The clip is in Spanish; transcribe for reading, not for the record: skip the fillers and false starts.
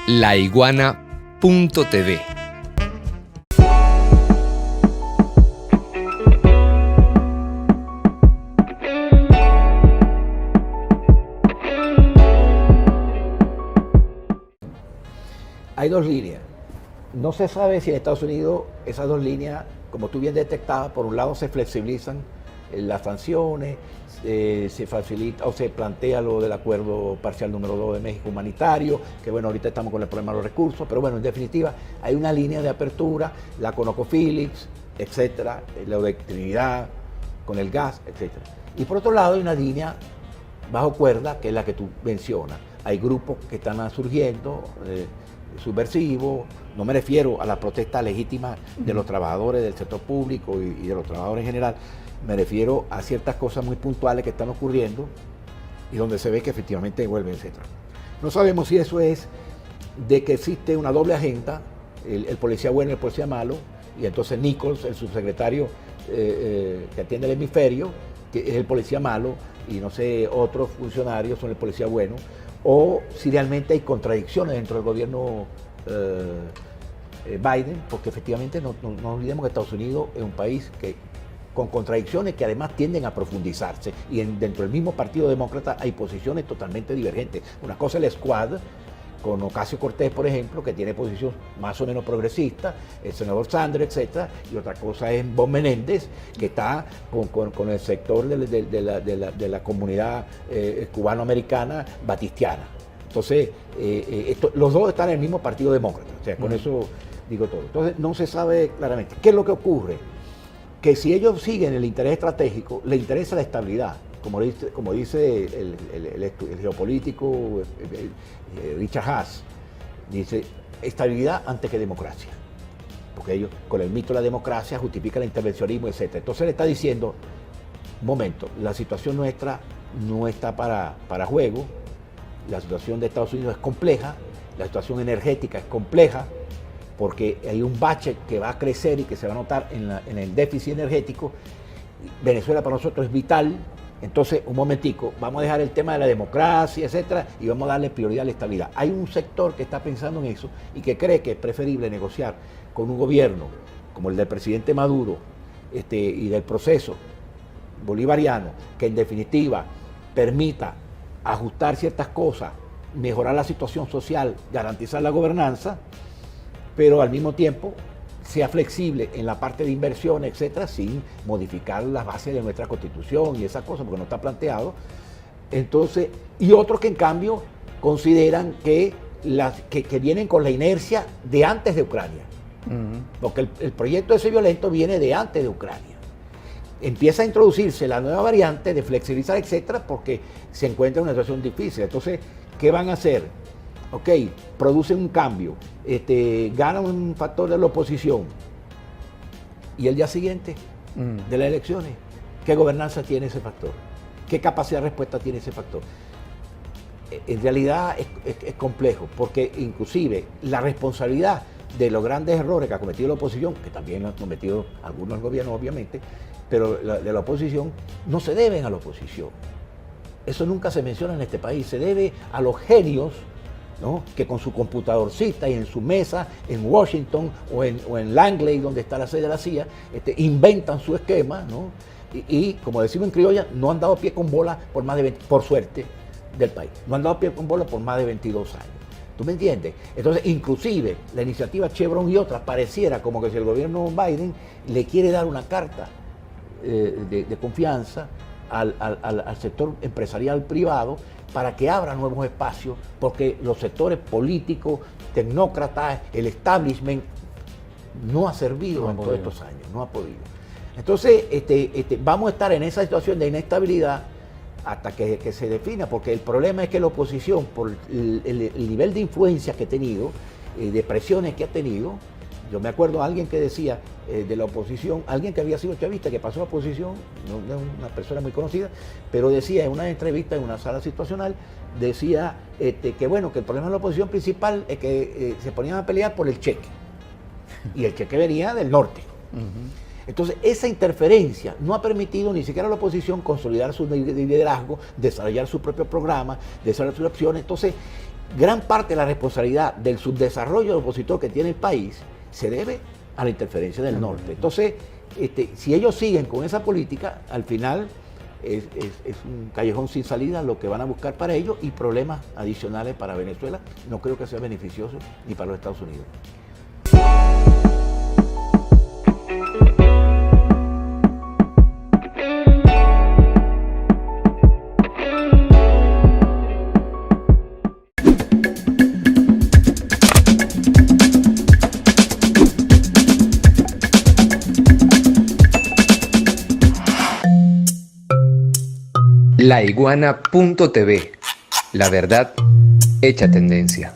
laiguana.tv. Hay dos líneas. No se sabe si en Estados Unidos esas dos líneas, como tú bien detectabas, por un lado se flexibilizan las sanciones, se facilita o se plantea lo del acuerdo parcial número 2 de México humanitario, que bueno, ahorita estamos con el problema de los recursos, pero bueno, en definitiva hay una línea de apertura, la ConocoPhillips, etcétera, la de Trinidad, con el gas, etcétera. Y por otro lado hay una línea bajo cuerda, que es la que tú mencionas. Hay grupos que están surgiendo, subversivos, no me refiero a la protesta legítima de los trabajadores del sector público y de los trabajadores en general, me refiero a ciertas cosas muy puntuales que están ocurriendo y donde se ve que efectivamente vuelven, etc. No sabemos si eso es de que existe una doble agenda, el policía bueno y el policía malo, y entonces Nichols, el subsecretario que atiende el hemisferio, que es el policía malo, y no sé, otros funcionarios son el policía bueno, o si realmente hay contradicciones dentro del gobierno Biden, porque efectivamente no olvidemos que Estados Unidos es un país con contradicciones que además tienden a profundizarse, y dentro del mismo Partido Demócrata hay posiciones totalmente divergentes. Una cosa es el Squad, con Ocasio-Cortez, por ejemplo, que tiene posición más o menos progresista, el senador Sanders, etcétera, y otra cosa es Bob Menéndez, que está con el sector de la comunidad cubano-americana batistiana. Entonces, los dos están en el mismo Partido Demócrata, o sea, con eso digo todo. Entonces, no se sabe claramente qué es lo que ocurre, que si ellos siguen el interés estratégico, les interesa la estabilidad. Como dice el geopolítico Richard Haas, dice estabilidad antes que democracia, porque ellos con el mito de la democracia justifican el intervencionismo, etc. Entonces le está diciendo, un momento, la situación nuestra no está para juego, la situación de Estados Unidos es compleja, la situación energética es compleja, porque hay un bache que va a crecer y que se va a notar en el déficit energético. Venezuela para nosotros es vital. Entonces, un momentico, vamos a dejar el tema de la democracia, etcétera, y vamos a darle prioridad a la estabilidad. Hay un sector que está pensando en eso y que cree que es preferible negociar con un gobierno como el del presidente Maduro y del proceso bolivariano, que en definitiva permita ajustar ciertas cosas, mejorar la situación social, garantizar la gobernanza, pero al mismo tiempo sea flexible en la parte de inversión, etcétera, sin modificar las bases de nuestra Constitución y esas cosas, porque no está planteado. Entonces, y otros que en cambio consideran que vienen con la inercia de antes de Ucrania, porque el proyecto ese violento viene de antes de Ucrania. Empieza a introducirse la nueva variante de flexibilizar, etcétera, porque se encuentra en una situación difícil. Entonces, ¿qué van a hacer? Ok, producen un cambio, ganan un factor de la oposición, y el día siguiente de las elecciones, ¿qué gobernanza tiene ese factor? ¿Qué capacidad de respuesta tiene ese factor? En realidad es complejo, porque inclusive la responsabilidad de los grandes errores que ha cometido la oposición, que también lo han cometido algunos gobiernos obviamente, pero de la oposición no se deben a la oposición. Eso nunca se menciona en este país, se debe a los genios, ¿no?, que con su computadorcita y en su mesa en Washington o en Langley, donde está la sede de la CIA, inventan su esquema, ¿no? Y como decimos en criolla, no han dado pie con bola por suerte del país, no han dado pie con bola por más de 22 años. ¿Tú me entiendes? Entonces, inclusive, la iniciativa Chevron y otras pareciera como que si el gobierno Biden le quiere dar una carta de confianza al sector empresarial privado para que abra nuevos espacios, porque los sectores políticos, tecnócratas, el establishment, no ha servido en todos estos años, no ha podido. Entonces, vamos a estar en esa situación de inestabilidad hasta que se defina, porque el problema es que la oposición, por el nivel de influencia que ha tenido, de presiones que ha tenido, yo me acuerdo a alguien que decía de la oposición, alguien que había sido chavista, que pasó a oposición, no es una persona muy conocida, pero decía en una entrevista en una sala situacional, decía que bueno, que el problema de la oposición principal es que se ponían a pelear por el cheque, y el cheque venía del norte. Entonces, esa interferencia no ha permitido ni siquiera a la oposición consolidar su liderazgo, desarrollar su propio programa, desarrollar sus opciones. Entonces, gran parte de la responsabilidad del subdesarrollo opositor que tiene el país se debe a la interferencia del norte. Entonces, si ellos siguen con esa política, al final es un callejón sin salida lo que van a buscar para ellos y problemas adicionales para Venezuela. No creo que sea beneficioso ni para los Estados Unidos. Laiguana.tv, la verdad hecha tendencia.